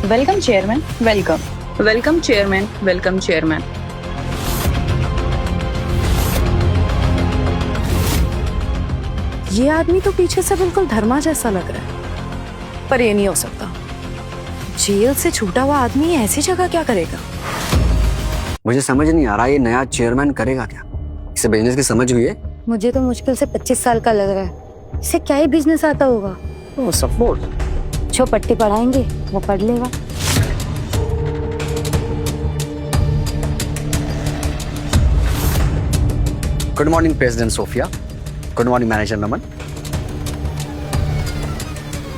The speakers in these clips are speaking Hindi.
Welcome chairman, welcome. Welcome chairman, welcome chairman. ये आदमी तो पीछे से बिल्कुल धर्मा जैसा लग रहा है, पर ये नहीं हो सकता। जेल से छूटा हुआ आदमी ऐसी जगह क्या करेगा? मुझे समझ नहीं आ रहा ये नया चेयरमैन करेगा क्या। इसे बिजनेस की समझ हुई है? मुझे तो मुश्किल से 25 साल का लग रहा है। इसे क्या ही बिजनेस आता होगा। Oh support. जो पट्टी पढ़ाएंगे वो पढ़ लेगा। Good morning president Sophia. Good morning manager Naman.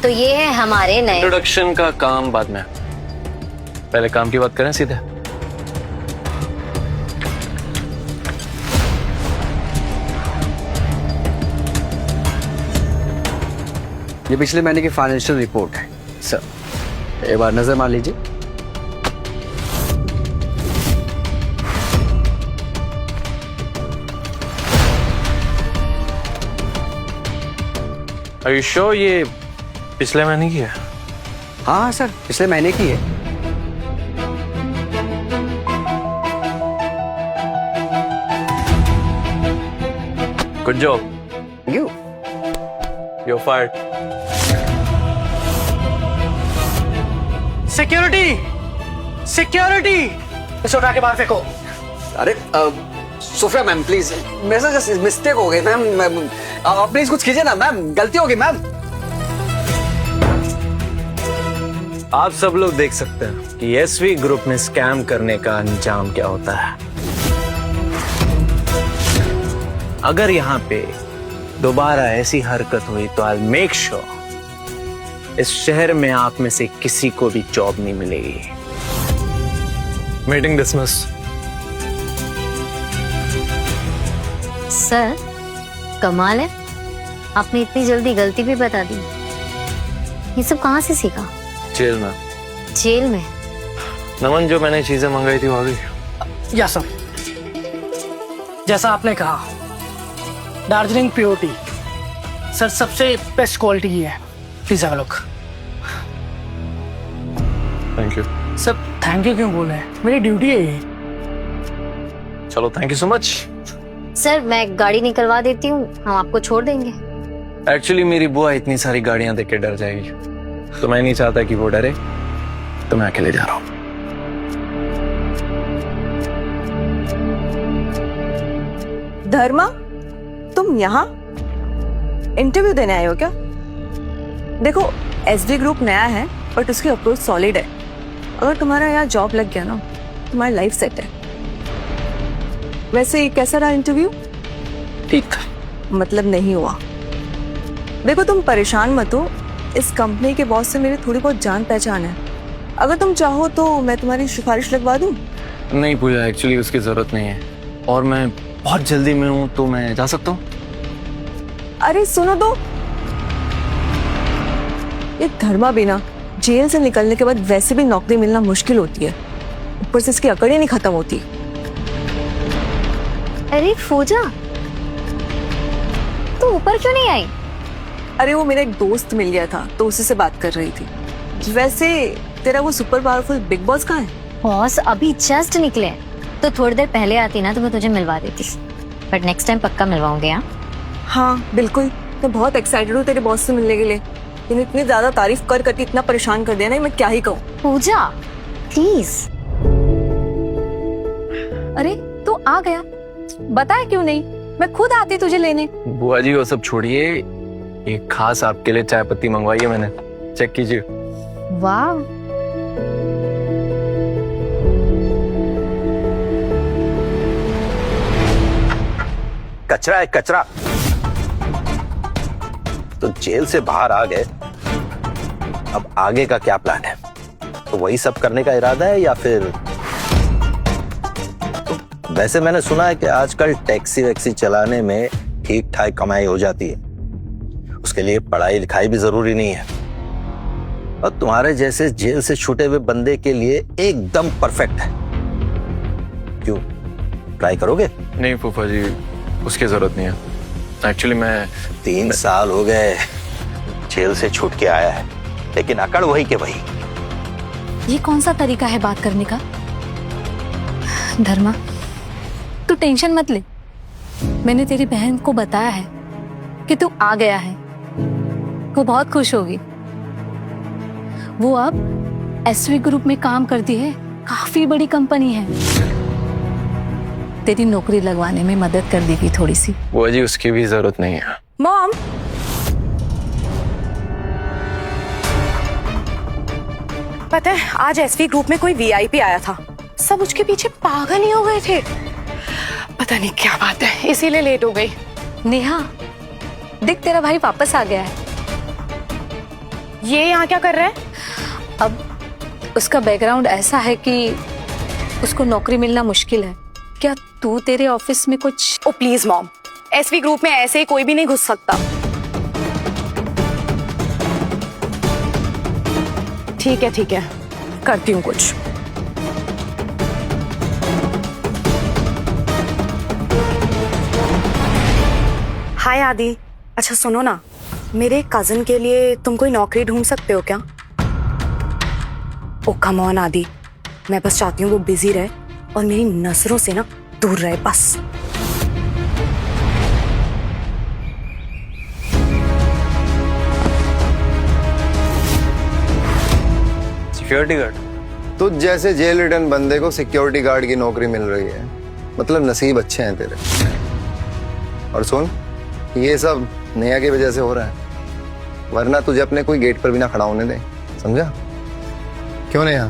तो ये है हमारे नए। इंट्रोडक्शन का काम बाद में, पहले काम की बात करें सीधे। ये पिछले महीने की फाइनेंशियल रिपोर्ट है सर, एक बार नजर मार लीजिए। Are you sure ये पिछले महीने की है? हाँ सर, पिछले महीने की है। Good job. You? You're fired. Security, security, इसे उठा के बाहर फेंको। अरे सोफिया मैम प्लीज, मेरे से जस्ट मिस्टेक हो गई मैम। आप प्लीज कुछ कीजिए ना मैम, गलती हो गई मैम। आप सब लोग देख सकते हैं कि एसवी ग्रुप में स्कैम करने का अंजाम क्या होता है। अगर यहाँ पे दोबारा ऐसी हरकत हुई तो आई मेक श्योर इस शहर में आप में से किसी को भी जॉब नहीं मिलेगी। Meeting dismiss. सर कमाल है, आपने इतनी जल्दी गलती भी बता दी। ये सब कहाँ से सीखा? जेल में। जेल में? नमन, जो मैंने चीजें मंगाई थी वो आ गई। यस सर, जैसा आपने कहा दार्जिलिंग प्योरिटी सर सबसे बेस्ट क्वालिटी की है। Please have a look. Thank you. Sir thank you क्यों बोल रहे हैं, मेरी ड्यूटी है ये। चलो thank you so much. Sir मैं गाड़ी निकलवा देती हूँ, हम आपको छोड़ देंगे। एक्चुअली मेरी बुआ इतनी सारी गाड़ियां देख के डर जाएगी, तो मैं नहीं चाहता कि वो डरे, तो मैं अकेले जा रहा हूँ। धर्मा, तुम यहाँ इंटरव्यू देने आए हो क्या? देखो एसडी ग्रुप नया है बट उसकी अप्रोच सॉलिड है। अगर तुम्हारा यहाँ जॉब लग गया ना, तुम्हारी लाइफ सेट है। वैसे कैसा रहा इंटरव्यू? ठीक, मतलब नहीं हुआ? देखो तुम परेशान मत हो, इस कंपनी के बॉस से मेरी थोड़ी बहुत जान पहचान है। अगर तुम चाहो तो मैं तुम्हारी सिफारिश लगवा दूं। नहीं पूजा, एक्चुअली उसकी जरूरत नहीं है और मैं बहुत जल्दी में हूँ, तो मैं जा सकता हूँ। अरे सुनो तो, ये धर्मा बिना जेल से निकलने के बाद वैसे भी नौकरी मिलना मुश्किल होती है, ऊपर से इसकी अकड़ ही नहीं खत्म होती। अरे पूजा, तू ऊपर क्यों नहीं आई? अरे वो मेरा एक दोस्त मिल गया था तो उसी से बात कर रही थी। वैसे तेरा वो सुपर पावरफुल बिग बॉस कहाँ है? बॉस अभी जस्ट निकले, तो थोड़ी देर पहले आती ना तो मैं तुझे मिलवा देती, बट नेक्स्ट टाइम पक्का मिलवाऊंगे। हाँ बिल्कुल, मैं बहुत एक्साइटेड हूँ तेरे बॉस से मिलने के लिए। तूने इतनी ज्यादा तारीफ कर करके इतना परेशान कर दिया ना, मैं क्या ही कहूँ। पूजा प्लीज। अरे तू आ गया, बताया क्यों नहीं? मैं खुद आती तुझे लेने। बुआ जी वो सब छोड़िए, एक खास आपके लिए चाय पत्ती मंगवाई है मैंने, चेक कीजिए। वाह, कचरा है कचरा। तो जेल से बाहर आ गए, अब आगे का क्या प्लान है? तो वही सब करने का इरादा है या फिर? तो वैसे मैंने सुना है कि आजकल टैक्सी वैक्सी चलाने में ठीक ठाक कमाई हो जाती है, उसके लिए पढ़ाई लिखाई भी जरूरी नहीं है, और तुम्हारे जैसे जेल से छूटे हुए बंदे के लिए एकदम परफेक्ट है। क्यों, ट्राई करोगे? नहीं फूफा जी, उसकी जरूरत नहीं है। एक्चुअली मैं 3 साल हो गए जेल से छूट के आया है, लेकिन अकड़ वही के वही। ये कौन सा तरीका है बात करने का? धर्मा, तू टेंशन मत ले। मैंने तेरी बहन को बताया है कि तू आ गया है। वो बहुत खुश होगी। वो अब एसवी ग्रुप में काम करती है, काफी बड़ी कंपनी है। तेरी नौकरी लगवाने में मदद कर देगी थोड़ी सी। वो जी उसकी भी जरूरत नहीं है। मॉम, पता है आज एसवी ग्रुप में कोई वीआईपी आया था, सब उसके पीछे पागल ही हो गए थे। पता नहीं क्या बात है, इसीलिए लेट हो गई। नेहा, देख तेरा भाई वापस आ गया है। ये यहाँ क्या कर रहा है? अब उसका बैकग्राउंड ऐसा है कि उसको नौकरी मिलना मुश्किल है। क्या तू तेरे ऑफिस में कुछ? ओ प्लीज मॉम, एसवी ग्रुप में ऐसे ही कोई भी नहीं घुस सकता। ठीक है, करती हूँ कुछ। हाय आदि, अच्छा सुनो ना, मेरे कजिन के लिए तुम कोई नौकरी ढूंढ सकते हो क्या? ओ कम ऑन आदि, मैं बस चाहती हूँ वो बिजी रहे और मेरी नजरों से ना दूर रहे बस। Security guard? तुझ जैसे जेल रिटर्न बंदे को सिक्योरिटी गार्ड की नौकरी मिल रही है, मतलब नसीब अच्छे हैं तेरे। और सुन, ये सब नेहा की वजह से हो रहा है, वरना तुझे अपने कोई गेट पर भी ना खड़ा होने दे, समझा? क्यों नेहा?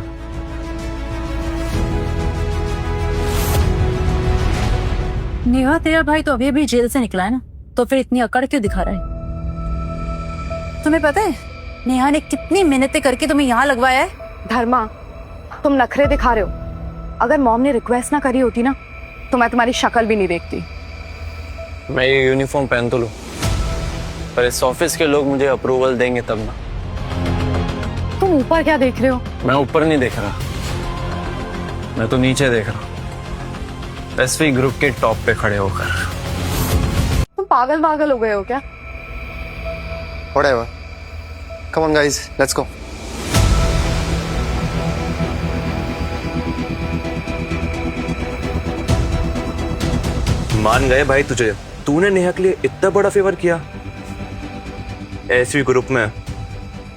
नेहा, तेरा भाई तो अभी जेल से निकला है ना, तो फिर इतनी अकड़ क्यों दिखा रहा है? तुम्हें पता है नेहा ने कितनी मेहनतें करके तुम्हें यहाँ लगवाया है? धर्मा, तुम नखरे दिखा रहे हो। अगर मॉम ने रिक्वेस्ट ना करी होती ना, तो मैं तुम्हारी शक्ल भी नहीं देखती। मैं ये यूनिफॉर्म पहन तो लूं, पर इस ऑफिस के लोग मुझे अप्रूवल देंगे तब ना। तुम ऊपर क्या देख रहे हो? मैं ऊपर नहीं देख रहा, मैं तो नीचे देख रहा हूँ, एसवी ग्रुप के टॉप पे खड़े होकर। तुम पागल हो गए हो क्या? Whatever. Come on guys, let's go. मान गए भाई तुझे, तूने नेहा के लिए इतना बड़ा फेवर किया। एसवी ग्रुप में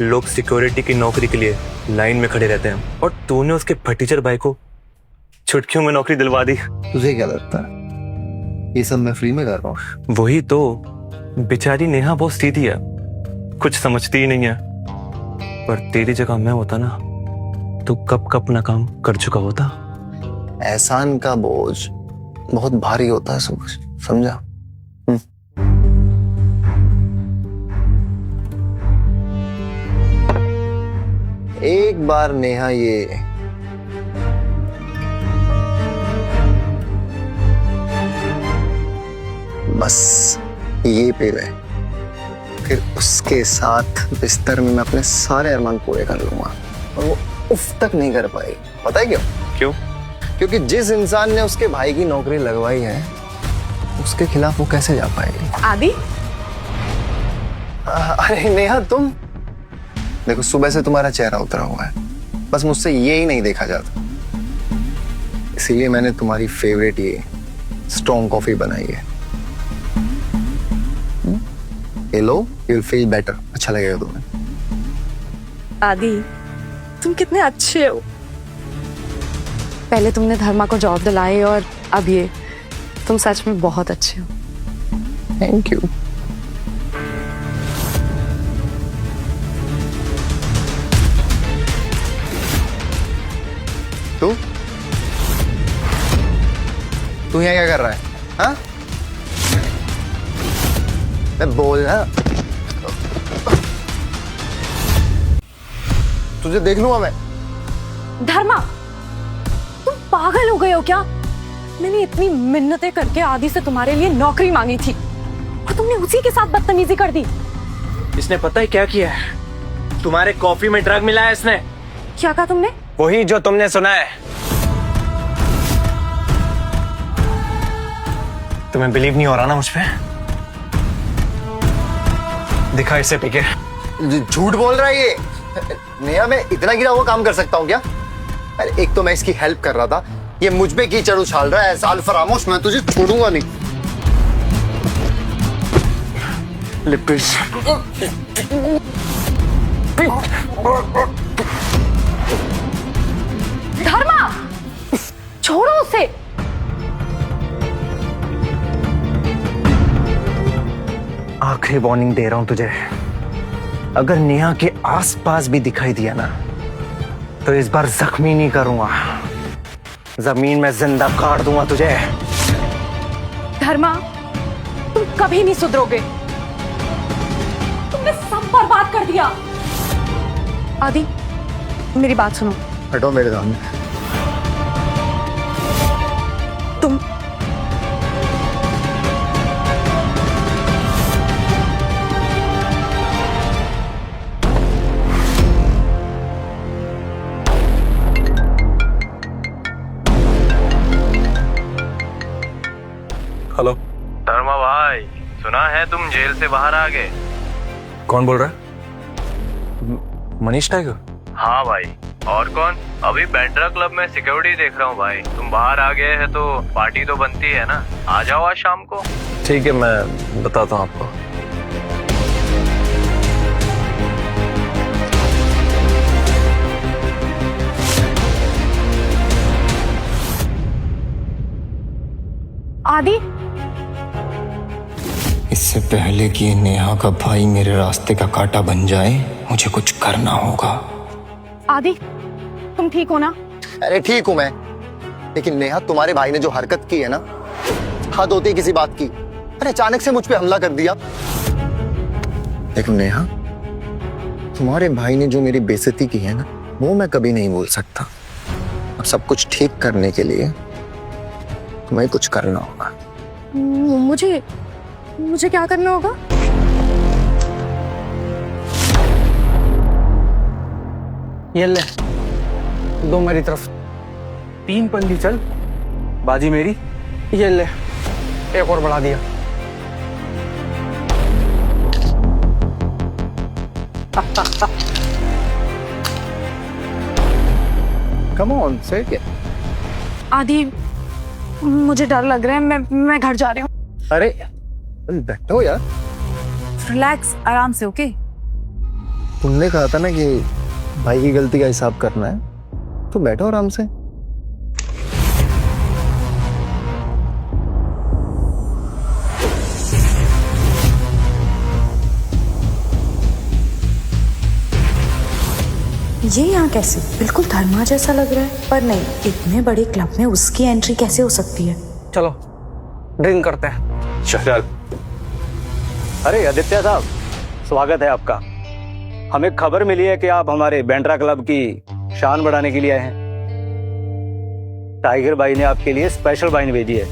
लोग सिक्योरिटी की नौकरी के लिए लाइन में खड़े रहते हैं, और तूने उसके फटीचर भाई को चुटकियों में नौकरी दिलवा दी। तुझे क्या लगता है ये सब मैं फ्री में कर रहा हूँ? वही तो, बेचारी नेहा बहुत सीधी है, कुछ समझती ही नहीं है। पर तेरी जगह मैं होता ना, तो कब कब अपना काम कर चुका होता। एहसान का बोझ बहुत भारी होता है सूरज, समझा? एक बार नेहा ये बस ये पे गए, फिर उसके साथ बिस्तर में मैं अपने सारे अरमान पूरे कर लूंगा, और वो उफ तक नहीं कर पाएगी। पता है क्यों? क्यों? क्योंकि जिस इंसान ने उसके भाई की नौकरी लगवाई है, उसके खिलाफ वो कैसे जा पाएगी? आदि, अरे नेहा, तुम देखो, सुबह से तुम्हारा चेहरा उतरा हुआ है, बस मुझसे ये ही नहीं देखा जाता, इसीलिए मैंने तुम्हारी फेवरेट ये स्ट्रॉन्ग कॉफी बनाई है। ये लो, यू विल फील बेटर, अच्छा लगेगा तुम्हें। आदि, तुम कितने अच्छे हो। पहले तुमने धर्मा को जॉब दिलाई और अब ये, तुम सच में बहुत अच्छे हो। Thank you. तू यहाँ क्या कर रहा है? हाँ? मैं बोल ना, तुझे देख लूंगा मैं। धर्मा, तुम पागल हो गए हो क्या? मैंने इतनी मिन्नतें करके आदि से तुम्हारे लिए नौकरी मांगी थी और तुमने उसी के साथ बदतमीजी कर दी। इसने पता है क्या किया है? तुम्हारे कॉफी में ड्रग मिला है इसने। क्या कहा तुमने? वही जो तुमने सुना है। तुम्हें बिलीव नहीं हो रहा ना मुझ पे? दिखा इसे पीके। झूठ बोल रहा है ये। नेहा मैं इतना गिरा हुआ काम कर सकता हूँ क्या? अरे एक तो मैं इसकी हेल्प कर रहा था, ये मुझ पे कीचड़ उछाल रहा है। साल फरामोश, मैं तुझे छोड़ूंगा नहीं। लिपिस धर्मा, छोड़ो उसे। आखिरी वार्निंग दे रहा हूं तुझे, अगर नेहा के आसपास भी दिखाई दिया ना तो इस बार जख्मी नहीं करूंगा, जमीन में जिंदा काट दूंगा तुझे। धर्मा, तुम कभी नहीं सुधरोगे। तुमने सब बर्बाद कर दिया। आदि, मेरी बात सुनो। हटो मेरे सामने। तुम हेलो, धर्मा भाई, सुना है तुम जेल से बाहर आ गए। कौन बोल रहा है? मनीष टाइगर? हाँ भाई, और कौन? अभी बैंड्रा क्लब में सिक्योरिटी देख रहा हूँ भाई। तुम बाहर आ गए हैं तो पार्टी तो बनती है ना, आ जाओ आज शाम को। ठीक है, मैं बताता हूँ आपको। आदि, इससे पहले कि ये नेहा का भाई मेरे रास्ते का कांटा बन जाए, मुझे कुछ करना होगा। आदि, तुम ठीक हो ना? अरे ठीक हूं मैं, लेकिन नेहा तुम्हारे भाई ने जो हरकत की है ना, हद होती है किसी बात की। अरे अचानक से मुझ पे हमला कर दिया। देखो नेहा, तुम्हारे भाई ने जो मेरी बेइज्जती की है ना, वो मैं कभी नहीं भूल सकता। अब सब कुछ ठीक करने के लिए तुम्हें कुछ करना होगा। मुझे क्या करना होगा? ये ले, दो मेरी तरफ। 3 पंजी चल, बाजी मेरी। ये ले, एक और बढ़ा दिया। कम ऑन, से क्या? आदि, मुझे डर लग रहा है। मैं घर जा रही हूँ। अरे बैठो यार। रिलैक्स, आराम से। ओके? तुमने कहा था ना कि भाई की गलती का हिसाब करना है, तो बैठो आराम से। ये यहाँ कैसे? बिल्कुल धर्मा जैसा लग रहा है, पर नहीं, इतने बड़े क्लब में उसकी एंट्री कैसे हो सकती है? चलो ड्रिंक करते हैं। चल। अरे आदित्य साहब, स्वागत है आपका। हमें खबर मिली है कि आप हमारे बैंड्रा क्लब की शान बढ़ाने के लिए आए हैं। टाइगर भाई ने आपके लिए स्पेशल वाइन भेजी है,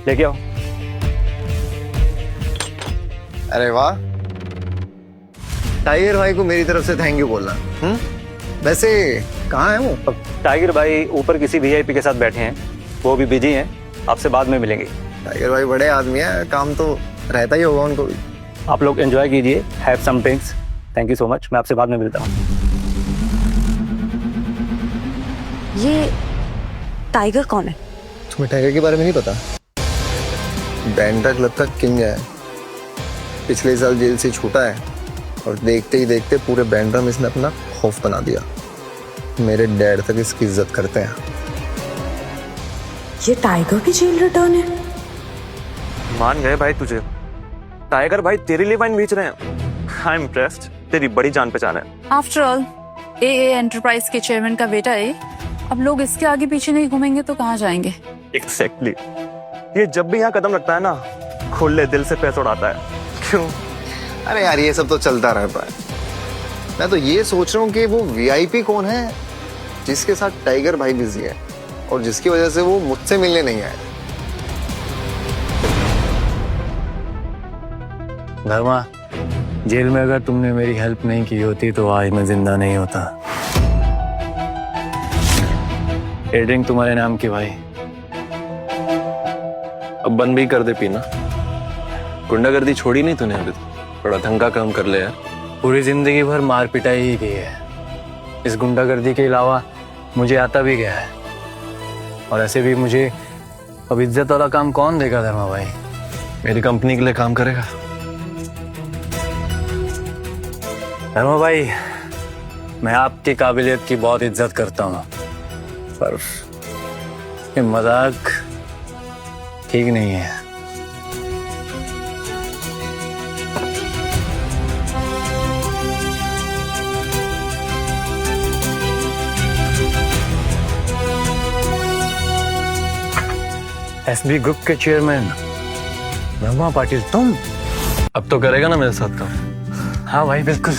लेके आओ। अरे वाह, टाइगर भाई को मेरी तरफ से थैंक यू बोलना। वैसे कहाँ है वो? टाइगर भाई ऊपर किसी वीआईपी के साथ बैठे हैं, वो भी बिजी हैं, आपसे बाद में मिलेंगे। टाइगर भाई बड़े आदमी हैं, काम तो रहता ही होगा उनको भी। आप लोग एंजॉय कीजिए, have some drinks. Thank you so much, मैं आपसे बाद में मिलता हूँ। ये टाइगर कौन है? तुम्हें टाइगर के बारे में नहीं पता? बैंड्रा क्लब का किंग है, पिछले साल जेल से छूटा है, और देखते ही देखते पूरे बैंड्रा में इसने अपना खौफ बना दिया। मेरे डैड तक इसकी इज्जत करते हैं। ये टाइगर की जेल रिटर्न है? मान गए भाई तुझे। टाइगर भाई तेरे लिए वाइन बेच रहे हैं। आई एम इम्प्रेस्ड, तेरी बड़ी जान पहचान है। आफ्टर ऑल, एए एंटरप्राइज के चेयरमैन का बेटा है। अब लोग इसके आगे पीछे नहीं घूमेंगे तो कहाँ जाएंगे? एग्जैक्टली। ये जब भी यहाँ कदम रखता है ना, खुले दिल से पैसा उड़ाता है। क्यों? अरे यार, ये सब तो चलता रहता है। मैं तो ये सोच रहा हूँ कि वो वीआईपी कौन है जिसके साथ टाइगर भाई बिजी है और जिसकी वजह से वो मुझसे मिलने नहीं आए। धर्मा, जेल में अगर तुमने मेरी हेल्प नहीं की होती तो आज मैं जिंदा नहीं होता। ये ड्रिंक तुम्हारे नाम की भाई। अब बंद भी कर दे पीना। गुंडागर्दी छोड़ी नहीं तूने अभी तो। थोड़ा ढंग का काम कर ले यार। पूरी जिंदगी भर मार पिटाई ही की है। इस गुंडागर्दी के अलावा मुझे आता भी गया है। और ऐसे भी मुझे अब इज्जत वाला काम कौन देगा धर्मा भाई? मेरी कंपनी के लिए काम करेगा? धर्मा भाई, मैं आपकी काबिलियत की बहुत इज्जत करता हूँ, पर ये मजाक ठीक नहीं है। एसबी ग्रुप के चेयरमैन ब्रह्मा पाटिल तुम? अब तो करेगा ना मेरे साथ काम? हाँ भाई बिल्कुल,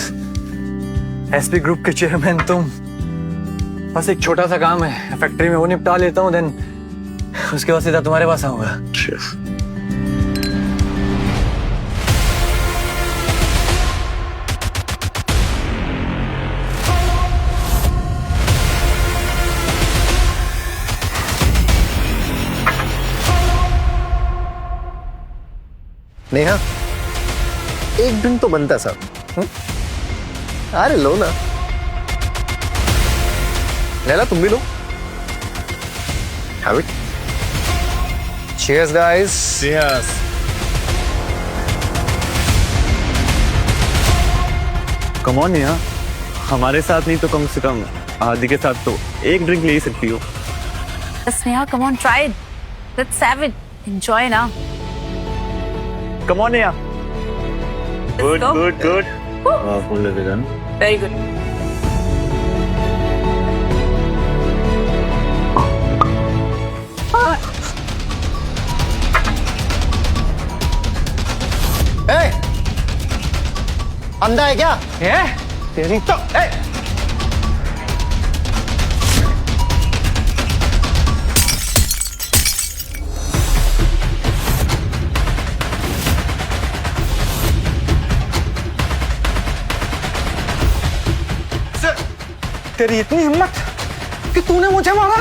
एसबी ग्रुप के चेयरमैन तुम। बस एक छोटा सा काम है, फैक्ट्री में वो निपटा लेता हूँ, देन उसके बाद सीधा तुम्हारे पास आऊंगा। नेहा, एक ड्रिंक तो बनता सब। अरे लो ना। लैला तुम भी लो। Have it. Cheers guys. Cheers. Come on यार, हमारे साथ नहीं तो कम से कम आदि के साथ तो एक ड्रिंक ले ही सकती हो। Sneha, come on, try it. Let's have it. Enjoy now. Come on यार। Good go. Good good. Very good. ए, अंधा है क्या? तेरी तो तेरी इतनी हिम्मत कि तूने मुझे मारा?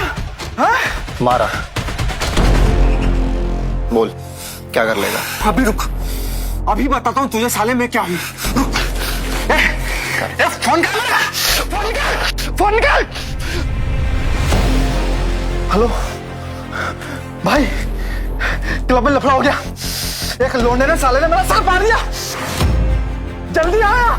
हाँ? मारा। बोल क्या कर लेगा? अभी रुक, अभी बताता हूँ तुझे साले मैं क्या हूँ। रुक। फोन कर मेरा, फोन कर, फोन कर। हेलो भाई, क्लब में लफड़ा हो गया। एक लोंडे ने साले ने मेरा सर फाड़ दिया। जल्दी आया।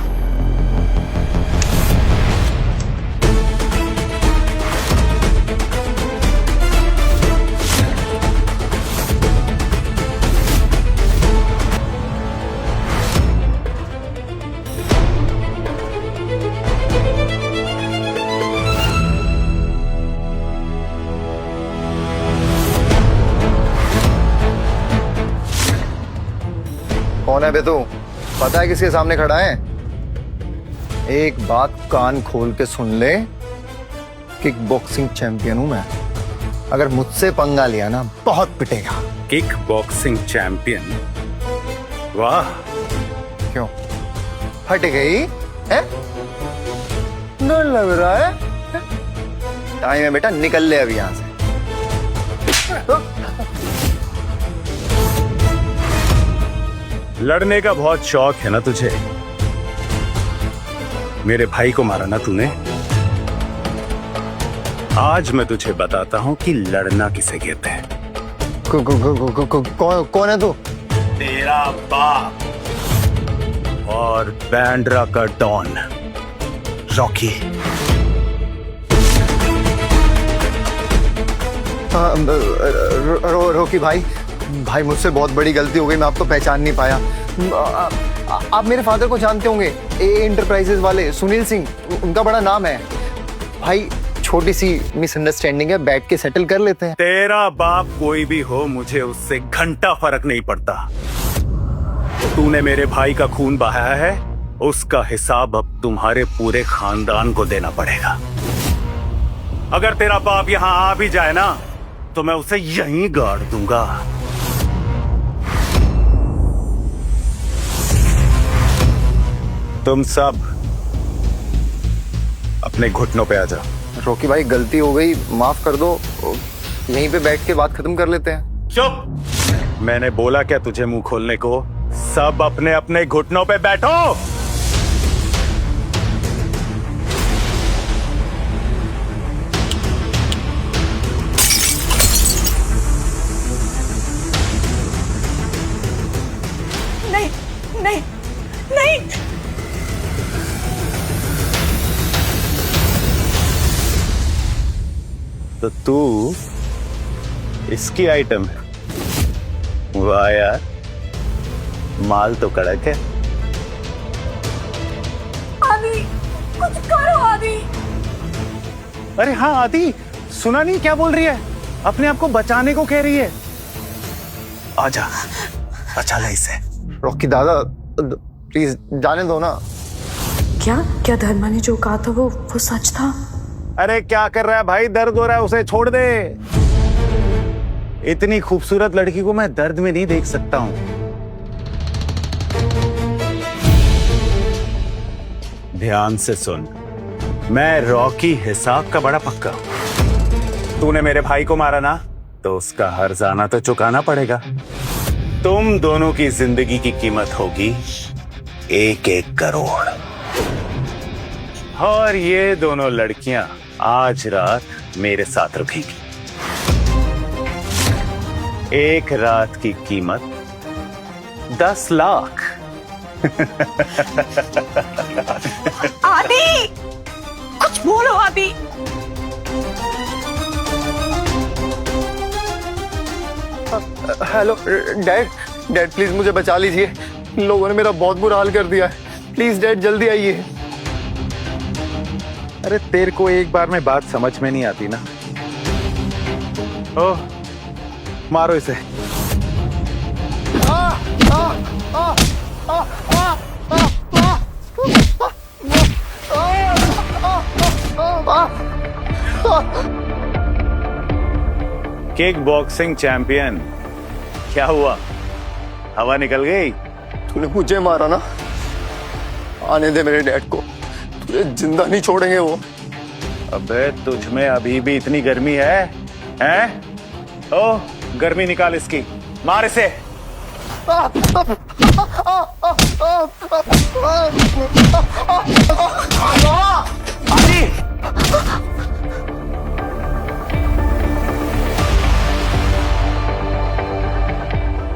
कौन है बे तू? पता है किसके सामने खड़ा है? एक बात कान खोल के सुन ले, किक बॉक्सिंग चैंपियन हूं मैं। अगर मुझसे पंगा लिया ना बहुत पिटेगा। Kick boxing champion? वाह। क्यों हट गई है? डर लग रहा है? टाइम है बेटा, निकल ले अभी यहां से। लड़ने का बहुत शौक है ना तुझे? मेरे भाई को मारा ना तूने? आज मैं तुझे बताता हूं कि लड़ना किसे कहते हैं। कौन है तू? तेरा बाप और बैंड्रा का डॉन रॉकी। रॉकी भाई, भाई मुझसे बहुत बड़ी गलती हो गई, मैं आपको पहचान नहीं पाया। आप मेरे फादर को जानते होंगे, ए एंटरप्राइजेस वाले सुनील सिंह, उनका बड़ा नाम है। भाई छोटी सी मिसअंडरस्टैंडिंग है, बैठ के सेटल कर लेते हैं। तेरा बाप कोई भी हो, मुझे उससे घंटा फर्क नहीं पड़ता। तूने मेरे भाई का खून बहाया है, उसका हिसाब अब तुम्हारे पूरे खानदान को देना पड़ेगा। अगर तेरा बाप यहां आ भी जाए ना तो मैं उसे यहीं गाड़ दूंगा। तुम सब अपने घुटनों पे आ जाओ। रॉकी भाई गलती हो गई, माफ कर दो, यहीं पे बैठ के बात खत्म कर लेते हैं। चुप! मैंने बोला क्या तुझे मुंह खोलने को? सब अपने अपने घुटनों पे बैठो। तो तू इसकी आइटम है। वाह यार, माल तो कड़क है। आदि, कुछ करो आदि। अरे हाँ आदि, सुना नहीं क्या बोल रही है? अपने आप को बचाने को कह रही है। आजा, बचा ले इसे। रॉकी दादा प्लीज जाने दो ना। क्या क्या धर्मा ने जो कहा था वो सच था? अरे क्या कर रहा है भाई, दर्द हो रहा है, उसे छोड़ दे। इतनी खूबसूरत लड़की को मैं दर्द में नहीं देख सकता हूं। ध्यान से सुन, मैं रॉकी हिसाब का बड़ा पक्का हूं। तूने मेरे भाई को मारा ना, तो उसका हर्जाना तो चुकाना पड़ेगा। तुम दोनों की जिंदगी की कीमत होगी 1-1 करोड़। और ये दोनों लड़कियां आज रात मेरे साथ रुकेंगी। एक रात की कीमत 10 लाख। आदि, कुछ बोलो आदि। हेलो डैड प्लीज मुझे बचा लीजिए। लोगों ने मेरा बहुत बुरा हाल कर दिया है। प्लीज डैड जल्दी आइए। अरे तेरे को एक बार में बात समझ में नहीं आती ना। ओह, मारो इसे। किक बॉक्सिंग चैंपियन, क्या हुआ? हवा निकल गई? तूने मुझे मारा ना, आने दे मेरे डैड को, तुझे जिंदा नहीं छोड़ेंगे वो। अबे तुझ में अभी भी इतनी गर्मी है? हैं? ओह, गर्मी निकाल इसकी, मार इसे।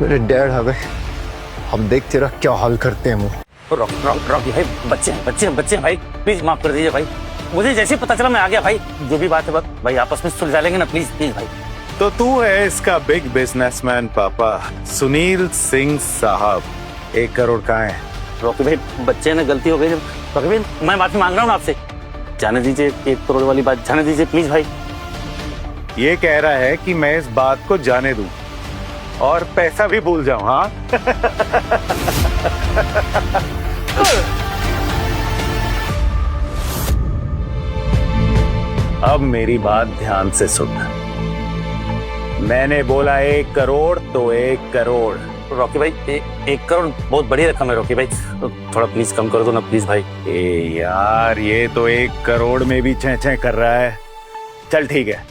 मेरे डैड हवे, हम देख तेरा क्या हाल करते हैं वो। रॉकी भाई, बच्चे भाई, प्लीज माफ कर दीजिए भाई। मुझे जैसे पता चला मैं आ गया भाई। जो भी बात है भाई आपस में सुलझा लेंगे ना, प्लीज भाई। तो तू है इसका बिग बिजनेसमैन पापा, सुनील सिंह साहब। 1 करोड़ कहाँ है? रॉकी भाई, बच्चे ने गलती हो गई। रॉकी भाई, मैं माफी मांग रहा हूँ आपसे। जाने दीजिए, 1 करोड़ वाली बात जाने दीजिए प्लीज भाई। ये कह रहा है कि मैं इस बात को जाने दूं और पैसा भी भूल जाऊं। हाँ अब मेरी बात ध्यान से सुन। मैंने बोला 1 करोड़ तो 1 करोड़। रॉकी भाई, 1 करोड़ बहुत बड़ी रकम है रॉकी भाई, तो थोड़ा प्लीज कम कर दो ना प्लीज भाई। ए यार, ये तो 1 करोड़ में भी चें कर रहा है। चल ठीक है,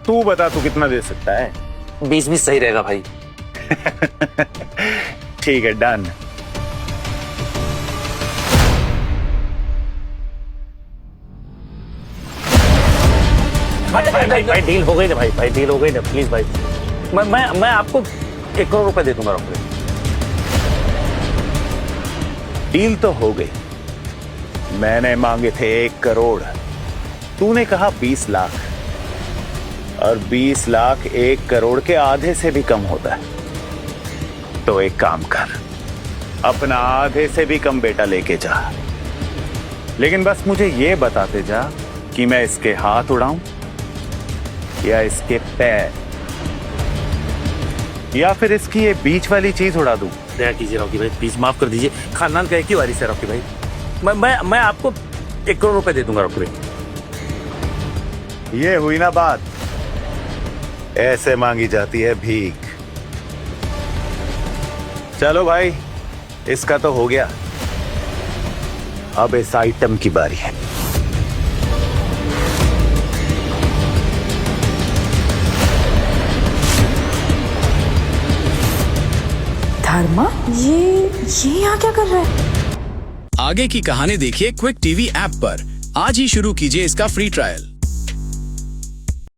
तू बता तू कितना दे सकता है? 20 सही रहेगा भाई। ठीक है, डन। भाई डील हो गई ना भाई डील हो गई ना प्लीज भाई। मैं आपको 1 करोड़ रुपए दे दूंगा रॉकी। डील तो हो गई। मैंने मांगे थे 1 करोड़, तूने कहा 20 लाख, और 20 लाख 1 करोड़ के आधे से भी कम होता है। तो एक काम कर, अपना आधे से भी कम बेटा लेके जा, लेकिन बस मुझे ये बताते जा कि मैं इसके हाथ उड़ाऊं या इसके पैर, या फिर इसकी ये बीच वाली चीज उड़ा दूं। दया कीजिए रॉकी भाई, प्लीज माफ कर दीजिए। खानदान का एक ही वारिस है रॉकी भाई। मैं आपको 1 करोड़ रुपए दे दूंगा रॉकी भाई। ये हुई ना बात, ऐसे मांगी जाती है भीख। चलो भाई, इसका तो हो गया, अब इस आइटम की बारी है। धर्मा, ये यहाँ क्या कर रहा है? आगे की कहानी देखिए क्विक टीवी ऐप पर। आज ही शुरू कीजिए इसका फ्री ट्रायल।